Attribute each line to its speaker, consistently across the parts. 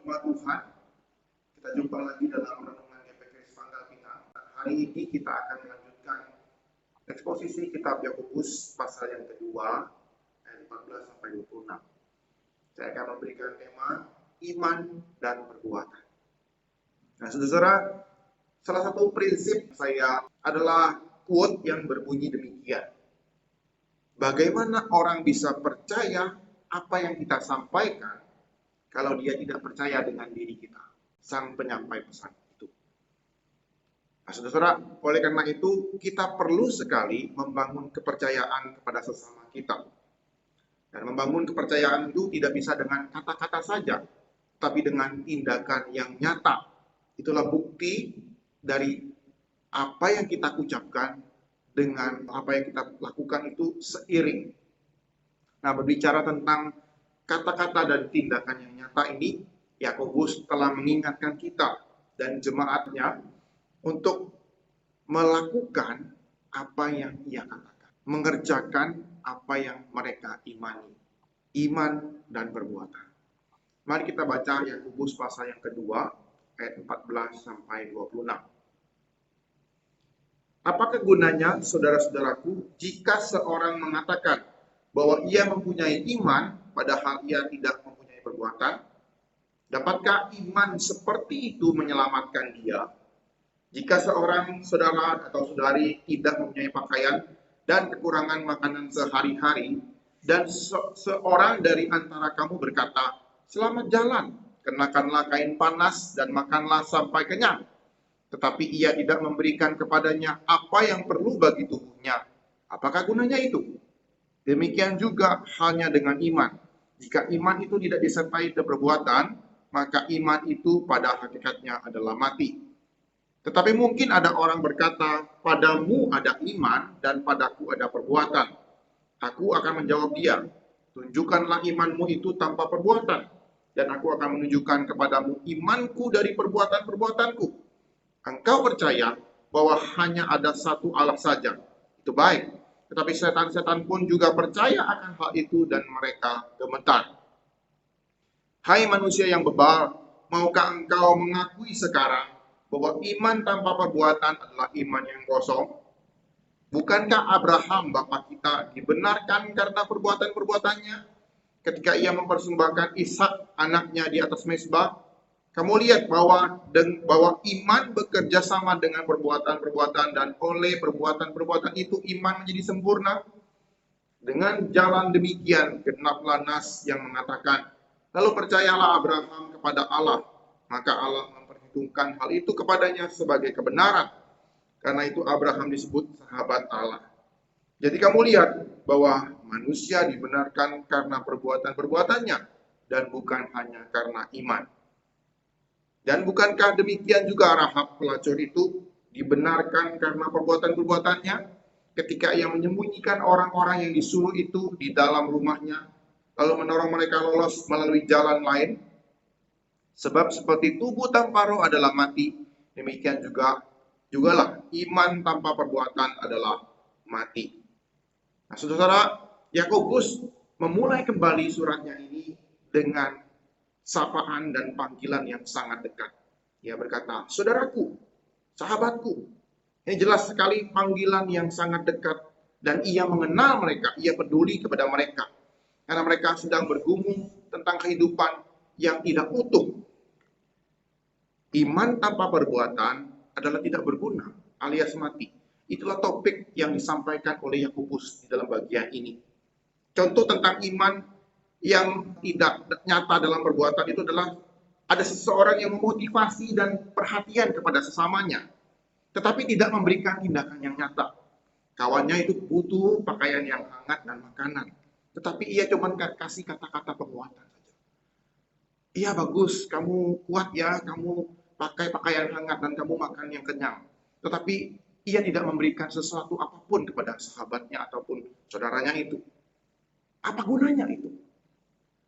Speaker 1: Jemaat Tuhan, kita jumpa lagi dalam renungan GPK Pangkal Pinang. Hari ini kita akan melanjutkan eksposisi kitab Yakobus pasal yang kedua, ayat 14 sampai 26. Saya akan memberikan tema iman dan perbuatan. Nah, saudara, salah satu prinsip saya adalah quote yang berbunyi demikian. Bagaimana orang bisa percaya apa yang kita sampaikan kalau dia tidak percaya dengan diri kita, sang penyampai pesan itu. Nah, saudara, oleh karena itu kita perlu sekali membangun kepercayaan kepada sesama kita. Dan membangun kepercayaan itu tidak bisa dengan kata-kata saja, tapi dengan tindakan yang nyata. Itulah bukti dari apa yang kita ucapkan dengan apa yang kita lakukan itu seiring. Nah, berbicara tentang kata-kata dan tindakan yang nyata ini, Yakobus telah mengingatkan kita dan jemaatnya untuk melakukan apa yang ia katakan, mengerjakan apa yang mereka imani, iman dan perbuatan. Mari kita baca Yakobus pasal yang kedua, ayat 14 sampai 26. Apakah gunanya, saudara-saudaraku, jika seorang mengatakan bahwa ia mempunyai iman, padahal ia tidak mempunyai perbuatan? Dapatkah iman seperti itu menyelamatkan dia? Jika seorang saudara atau saudari tidak mempunyai pakaian dan kekurangan makanan sehari-hari, dan seorang dari antara kamu berkata, "Selamat jalan, kenakanlah kain panas dan makanlah sampai kenyang," tetapi ia tidak memberikan kepadanya apa yang perlu bagi tubuhnya, apakah gunanya itu? Demikian juga halnya dengan iman. Jika iman itu tidak disertai perbuatan, maka iman itu pada hakikatnya adalah mati. Tetapi mungkin ada orang berkata, "Padamu ada iman dan padaku ada perbuatan." Aku akan menjawab dia, "Tunjukkanlah imanmu itu tanpa perbuatan, dan aku akan menunjukkan kepadamu imanku dari perbuatan-perbuatanku. Engkau percaya bahwa hanya ada satu Allah saja, itu baik. Tetapi setan-setan pun juga percaya akan hal itu dan mereka gemetar. Hai manusia yang bebal, maukah engkau mengakui sekarang bahwa iman tanpa perbuatan adalah iman yang kosong? Bukankah Abraham bapa kita dibenarkan karena perbuatan-perbuatannya ketika ia mempersembahkan Ishak anaknya di atas mezbah? Kamu lihat bahwa iman bekerja sama dengan perbuatan-perbuatan, dan oleh perbuatan-perbuatan itu iman menjadi sempurna. Dengan jalan demikian genaplah nas yang mengatakan, "Lalu percayalah Abraham kepada Allah, maka Allah memperhitungkan hal itu kepadanya sebagai kebenaran. Karena itu Abraham disebut sahabat Allah." Jadi kamu lihat bahwa manusia dibenarkan karena perbuatan-perbuatannya dan bukan hanya karena iman. Dan bukankah demikian juga Rahab pelacur itu dibenarkan karena perbuatan-perbuatannya ketika ia menyembunyikan orang-orang yang disuruh itu di dalam rumahnya, lalu mendorong mereka lolos melalui jalan lain? Sebab seperti tubuh tanpa roh adalah mati, demikian jugalah iman tanpa perbuatan adalah mati. Nah, saudara, Yakobus memulai kembali suratnya ini dengan sapaan dan panggilan yang sangat dekat. Ia berkata, "Saudaraku, sahabatku." Ini jelas sekali panggilan yang sangat dekat, dan ia mengenal mereka, ia peduli kepada mereka. Karena mereka sedang bergumul tentang kehidupan yang tidak utuh. Iman tanpa perbuatan adalah tidak berguna, alias mati. Itulah topik yang disampaikan oleh Yakobus di dalam bagian ini. Contoh tentang iman yang tidak nyata dalam perbuatan itu adalah ada seseorang yang memotivasi dan perhatian kepada sesamanya, tetapi tidak memberikan tindakan yang nyata. Kawannya itu butuh pakaian yang hangat dan makanan, tetapi ia cuma kasih kata-kata penguatan saja. "Iya bagus, kamu kuat ya, kamu pakai pakaian hangat dan kamu makan yang kenyang." Tetapi ia tidak memberikan sesuatu apapun kepada sahabatnya ataupun saudaranya itu. Apa gunanya itu?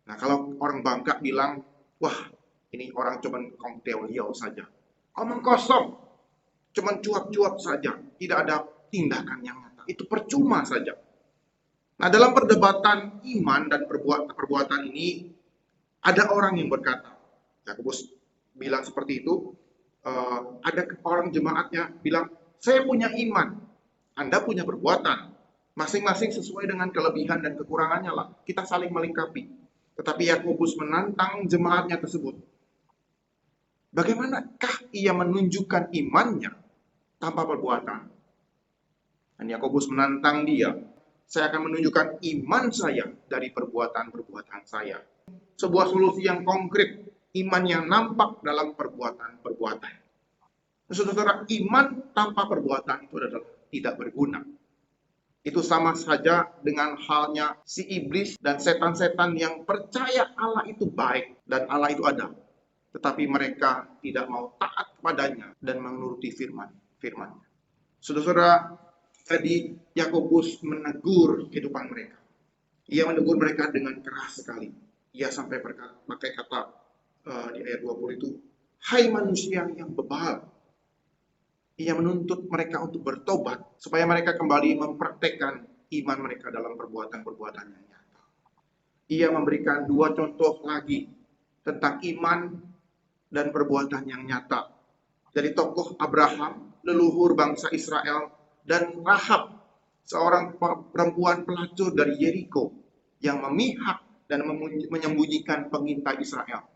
Speaker 1: Nah, kalau orang Bangka bilang, "Wah, ini orang cuman kongteo liau saja. Omong kosong, cuman cuap-cuap saja, tidak ada tindakan yang nyata." Itu percuma saja. Nah, dalam perdebatan iman dan perbuatan ini, ada orang yang berkata, Yakobus bilang seperti itu. Ada orang jemaatnya bilang, saya punya iman, Anda punya perbuatan. Masing-masing sesuai dengan kelebihan dan kekurangannya lah. Kita saling melengkapi. Tetapi Yakobus menantang jemaatnya tersebut. Bagaimanakah ia menunjukkan imannya tanpa perbuatan? Dan Yakobus menantang dia, saya akan menunjukkan iman saya dari perbuatan-perbuatan saya. Sebuah solusi yang konkret, iman yang nampak dalam perbuatan-perbuatan. Saudara, iman tanpa perbuatan itu adalah tidak berguna. Itu sama saja dengan halnya si iblis dan setan-setan yang percaya Allah itu baik dan Allah itu ada. Tetapi mereka tidak mau taat kepadanya dan menuruti firman-nya. Saudara, tadi Yakobus menegur kehidupan mereka. Ia menegur mereka dengan keras sekali. Ia sampai pakai kata di ayat 20 itu, hai manusia yang bebal. Ia menuntut mereka untuk bertobat supaya mereka kembali mempraktekkan iman mereka dalam perbuatan-perbuatan yang nyata. Ia memberikan 2 contoh lagi tentang iman dan perbuatan yang nyata. Dari tokoh Abraham, leluhur bangsa Israel, dan Rahab, seorang perempuan pelacur dari Yeriko yang memihak dan menyembunyikan pengintai Israel.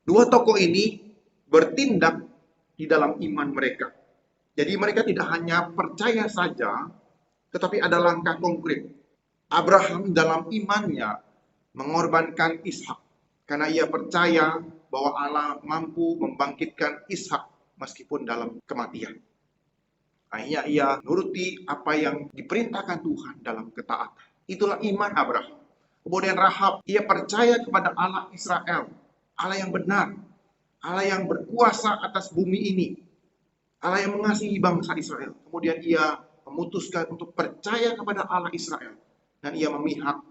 Speaker 1: 2 tokoh ini bertindak di dalam iman mereka. Jadi mereka tidak hanya percaya saja, tetapi ada langkah konkret. Abraham dalam imannya mengorbankan Ishak karena ia percaya bahwa Allah mampu membangkitkan Ishak meskipun dalam kematian. Akhirnya ia nuruti apa yang diperintahkan Tuhan dalam ketaatan. Itulah iman Abraham. Kemudian Rahab, ia percaya kepada Allah Israel, Allah yang benar, Allah yang berkuasa atas bumi ini, Allah yang mengasihi bangsa Israel. Kemudian ia memutuskan untuk percaya kepada Allah Israel. Dan ia memihak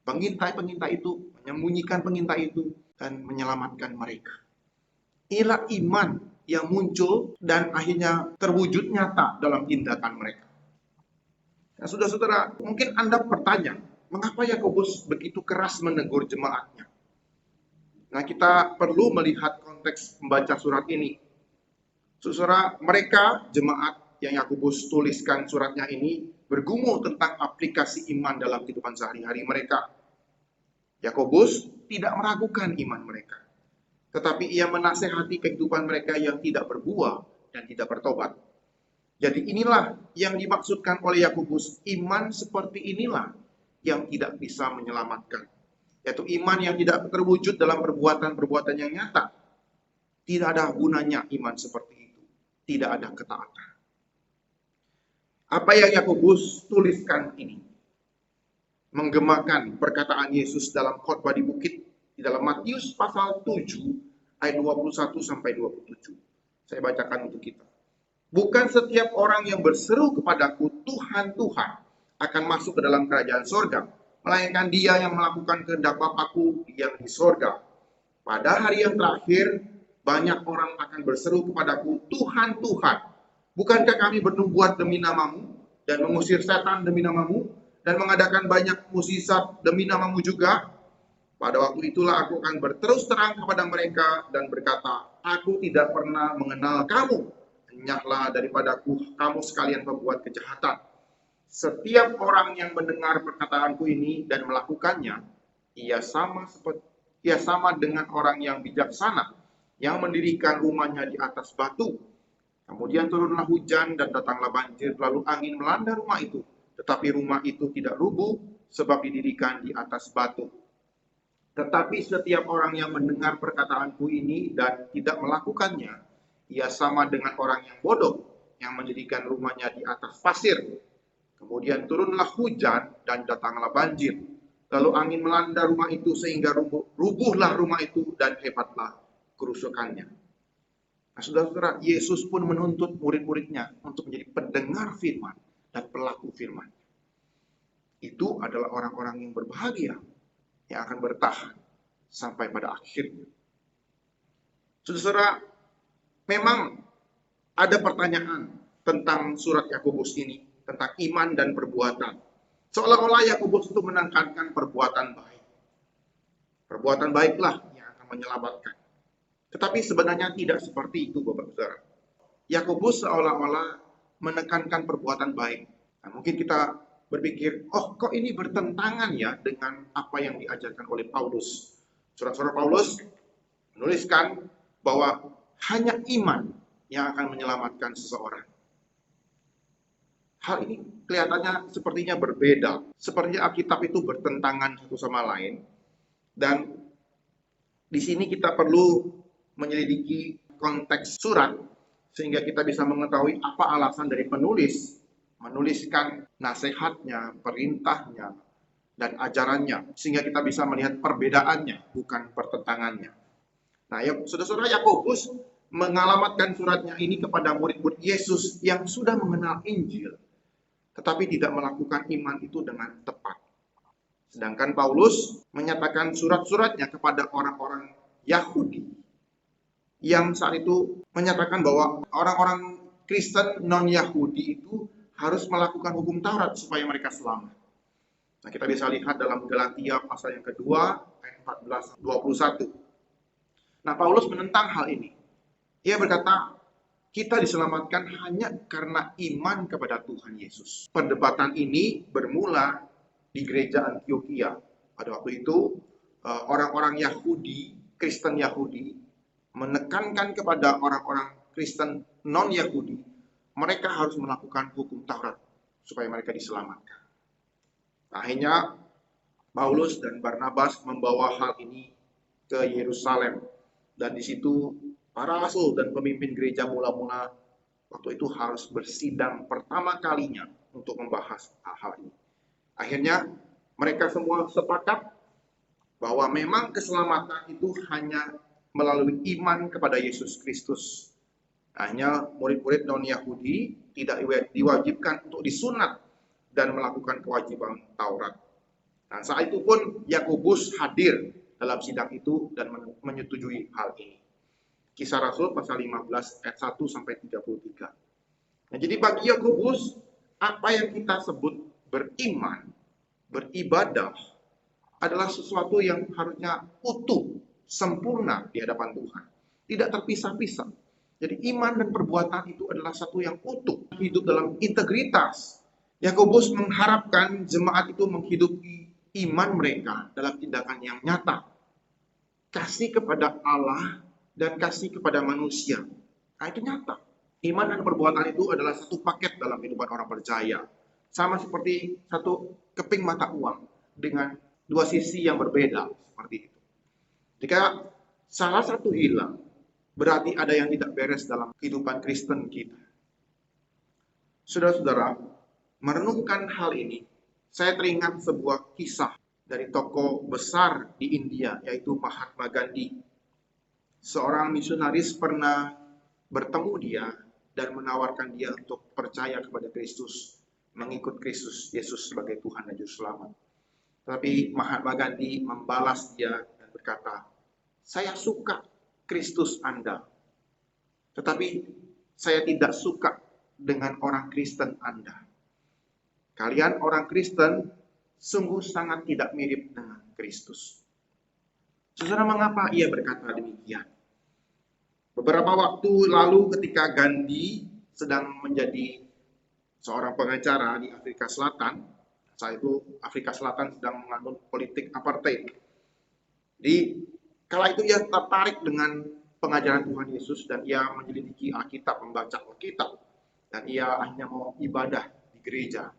Speaker 1: pengintai-pengintai itu, menyembunyikan pengintai itu, dan menyelamatkan mereka. Inilah iman yang muncul dan akhirnya terwujud nyata dalam tindakan mereka. Nah, saudara-saudara, mungkin Anda bertanya, mengapa Yakobus begitu keras menegur jemaatnya? Nah, kita perlu melihat konteks membaca surat ini. Saudara, mereka jemaat yang Yakobus tuliskan suratnya ini bergumul tentang aplikasi iman dalam kehidupan sehari-hari mereka. Yakobus tidak meragukan iman mereka, tetapi ia menasehati kehidupan mereka yang tidak berbuah dan tidak bertobat. Jadi inilah yang dimaksudkan oleh Yakobus, iman seperti inilah yang tidak bisa menyelamatkan. Yaitu iman yang tidak terwujud dalam perbuatan-perbuatan yang nyata. Tidak ada gunanya iman seperti itu. Tidak ada ketaatan. Apa yang Yakobus tuliskan ini menggemakan perkataan Yesus dalam khotbah di bukit di dalam Matius pasal 7 ayat 21 sampai 27. Saya bacakan untuk kita. Bukan setiap orang yang berseru kepadaku Tuhan, Tuhan akan masuk ke dalam kerajaan sorga, melainkan dia yang melakukan kehendak Bapakku yang di sorga. Pada hari yang terakhir, banyak orang akan berseru kepadaku, Tuhan, Tuhan, bukankah kami bernubuat demi namamu, dan mengusir setan demi namamu, dan mengadakan banyak mukjizat demi namamu juga? Pada waktu itulah aku akan berterus terang kepada mereka dan berkata, aku tidak pernah mengenal kamu, enyahlah daripadaku kamu sekalian pembuat kejahatan. Setiap orang yang mendengar perkataanku ini dan melakukannya, ia sama dengan orang yang bijaksana yang mendirikan rumahnya di atas batu. Kemudian turunlah hujan dan datanglah banjir, lalu angin melanda rumah itu. Tetapi rumah itu tidak rubuh sebab didirikan di atas batu. Tetapi setiap orang yang mendengar perkataanku ini dan tidak melakukannya, ia sama dengan orang yang bodoh yang mendirikan rumahnya di atas pasir. Kemudian turunlah hujan dan datanglah banjir. Lalu angin melanda rumah itu sehingga rubuhlah rumah itu dan hebatlah kerusakannya. Nah, saudara-saudara, Yesus pun menuntut murid-muridnya untuk menjadi pendengar firman dan pelaku firman. Itu adalah orang-orang yang berbahagia, yang akan bertahan sampai pada akhirnya. Saudara, memang ada pertanyaan tentang surat Yakobus ini, tentang iman dan perbuatan. Seolah-olah Yakobus itu menekankan perbuatan baik. Perbuatan baiklah yang akan menyelamatkan. Tetapi sebenarnya tidak seperti itu, Bapak Saudara. Yakobus seolah-olah menekankan perbuatan baik. Nah, mungkin kita berpikir, oh kok ini bertentangan ya dengan apa yang diajarkan oleh Paulus. Surat-surat Paulus menuliskan bahwa hanya iman yang akan menyelamatkan seseorang. Hal ini kelihatannya sepertinya berbeda. Sepertinya Alkitab itu bertentangan satu sama lain. Dan di sini kita perlu menyelidiki konteks surat sehingga kita bisa mengetahui apa alasan dari penulis menuliskan nasihatnya, perintahnya, dan ajarannya. Sehingga kita bisa melihat perbedaannya, bukan pertentangannya. Nah, ya, saudara-saudara, Yakobus mengalamatkan suratnya ini kepada murid-murid Yesus yang sudah mengenal Injil, tetapi tidak melakukan iman itu dengan tepat. Sedangkan Paulus menyatakan surat-suratnya kepada orang-orang Yahudi yang saat itu menyatakan bahwa orang-orang Kristen non-Yahudi itu harus melakukan hukum Taurat supaya mereka selamat. Nah, kita bisa lihat dalam Galatia pasal yang kedua, ayat 14-21. Nah, Paulus menentang hal ini. Ia berkata, kita diselamatkan hanya karena iman kepada Tuhan Yesus. Perdebatan ini bermula di gereja Antioquia. Pada waktu itu, orang-orang Yahudi, Kristen Yahudi, menekankan kepada orang-orang Kristen non-Yahudi, mereka harus melakukan hukum Taurat supaya mereka diselamatkan. Akhirnya, Paulus dan Barnabas membawa hal ini ke Yerusalem. Dan di situ para rasul dan pemimpin gereja mula-mula waktu itu harus bersidang pertama kalinya untuk membahas hal-hal ini. Akhirnya mereka semua sepakat bahwa memang keselamatan itu hanya melalui iman kepada Yesus Kristus. Hanya murid-murid non-Yahudi tidak diwajibkan untuk disunat dan melakukan kewajiban Taurat. Nah, saat itu pun Yakobus hadir dalam sidang itu dan menyetujui hal ini. Kisah Rasul pasal 15 ayat 1-33. Nah, jadi bagi Yakobus, apa yang kita sebut beriman, beribadah adalah sesuatu yang harusnya utuh, sempurna di hadapan Tuhan. Tidak terpisah-pisah. Jadi iman dan perbuatan itu adalah satu yang utuh, hidup dalam integritas. Yakobus mengharapkan jemaat itu menghidupi iman mereka dalam tindakan yang nyata. Kasih kepada Allah dan kasih kepada manusia. Nah, itu nyata. Iman dan perbuatan itu adalah satu paket dalam kehidupan orang percaya. Sama seperti satu keping mata uang dengan dua sisi yang berbeda. Seperti itu. Jika salah satu hilang, berarti ada yang tidak beres dalam kehidupan Kristen kita. Saudara-saudara, merenungkan hal ini, saya teringat sebuah kisah dari tokoh besar di India, yaitu Mahatma Gandhi. Seorang misionaris pernah bertemu dia dan menawarkan dia untuk percaya kepada Kristus, mengikut Kristus Yesus sebagai Tuhan dan Juru Selamat. Tapi Mahatma Gandhi membalas dia dan berkata, saya suka Kristus Anda, tetapi saya tidak suka dengan orang Kristen Anda. Kalian orang Kristen sungguh sangat tidak mirip dengan Kristus. Saudara, mengapa ia berkata demikian? Beberapa waktu lalu ketika Gandhi sedang menjadi seorang pengacara di Afrika Selatan, saat itu Afrika Selatan sedang menganut politik apartheid. Di kala itu ia tertarik dengan pengajaran Tuhan Yesus dan ia menyelidiki Alkitab, membaca Alkitab, dan ia hanya mau ibadah di gereja.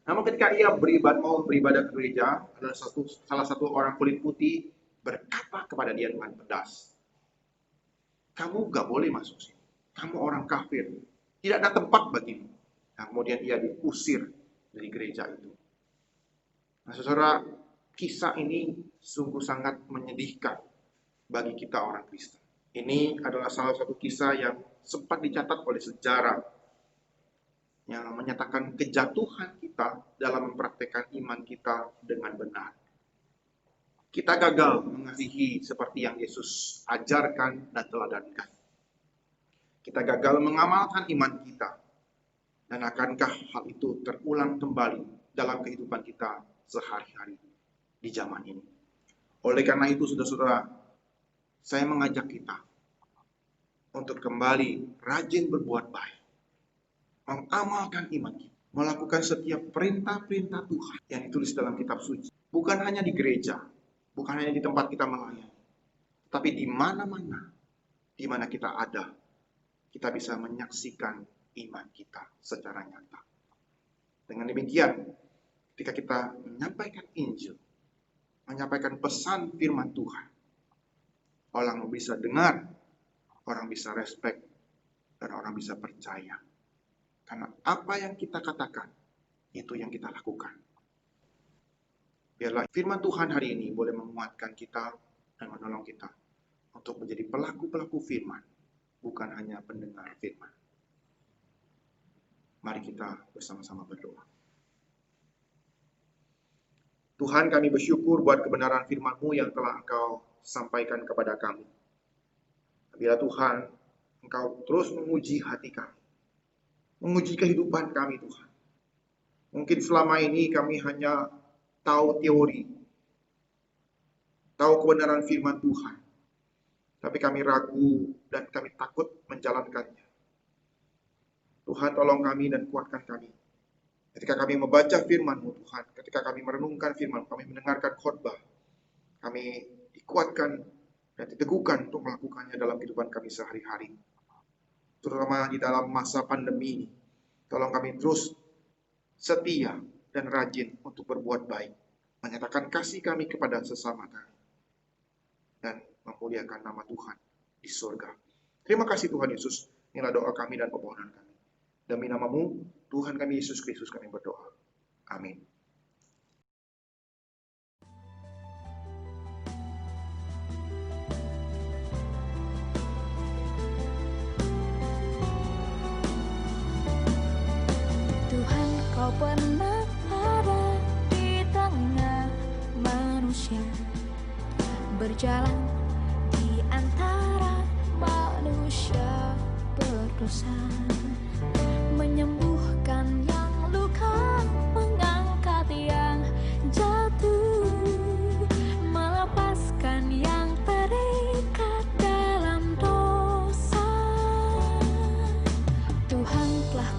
Speaker 1: Namun ketika ia mau beribadah ke gereja, ada salah satu orang kulit putih berkata kepada dia dengan pedas, kamu gak boleh masuk sini. Kamu orang kafir. Tidak ada tempat bagimu. Nah, kemudian ia diusir dari gereja itu. Nah, saudara, kisah ini sungguh sangat menyedihkan bagi kita orang Kristen. Ini adalah salah satu kisah yang sempat dicatat oleh sejarah yang menyatakan kejatuhan kita dalam mempraktekkan iman kita dengan benar. Kita gagal mengasihi seperti yang Yesus ajarkan dan teladankan. Kita gagal mengamalkan iman kita. Dan akankah hal itu terulang kembali dalam kehidupan kita sehari-hari di zaman ini? Oleh karena itu, saudara-saudara, saya mengajak kita untuk kembali rajin berbuat baik, mengamalkan iman kita, melakukan setiap perintah-perintah Tuhan yang ditulis dalam kitab suci. Bukan hanya di gereja, bukan hanya di tempat kita melayani, tapi di mana-mana, di mana kita ada, kita bisa menyaksikan iman kita secara nyata. Dengan demikian, ketika kita menyampaikan Injil, menyampaikan pesan firman Tuhan, orang bisa dengar, orang bisa respect, dan orang bisa percaya. Karena apa yang kita katakan, itu yang kita lakukan. Biarlah firman Tuhan hari ini boleh menguatkan kita dan menolong kita untuk menjadi pelaku-pelaku firman, bukan hanya pendengar firman. Mari kita bersama-sama berdoa. Tuhan, kami bersyukur buat kebenaran firman-Mu yang telah Engkau sampaikan kepada kami. Bila Tuhan, Engkau terus menguji hati kami, menguji kehidupan kami Tuhan. Mungkin selama ini kami hanya tahu teori, tahu kebenaran firman Tuhan, tapi kami ragu dan kami takut menjalankannya. Tuhan, tolong kami dan kuatkan kami. Ketika kami membaca firman-Mu Tuhan, ketika kami merenungkan firman, kami mendengarkan khotbah, kami dikuatkan dan diteguhkan untuk melakukannya dalam kehidupan kami sehari-hari. Terutama di dalam masa pandemi ini. Tolong kami terus setia dan rajin untuk berbuat baik, menyatakan kasih kami kepada sesama kami, dan memuliakan nama Tuhan di surga. Terima kasih Tuhan Yesus. Inilah doa kami dan permohonan kami. Demi nama-Mu, Tuhan kami Yesus Kristus kami berdoa. Amin.
Speaker 2: Tuhan, Kau pernah ada di tengah manusia, berjalan di antara manusia berdosa, menyembuhkan yang luka, mengangkat yang jatuh, melepaskan yang terikat dalam dosa. Tuhan telah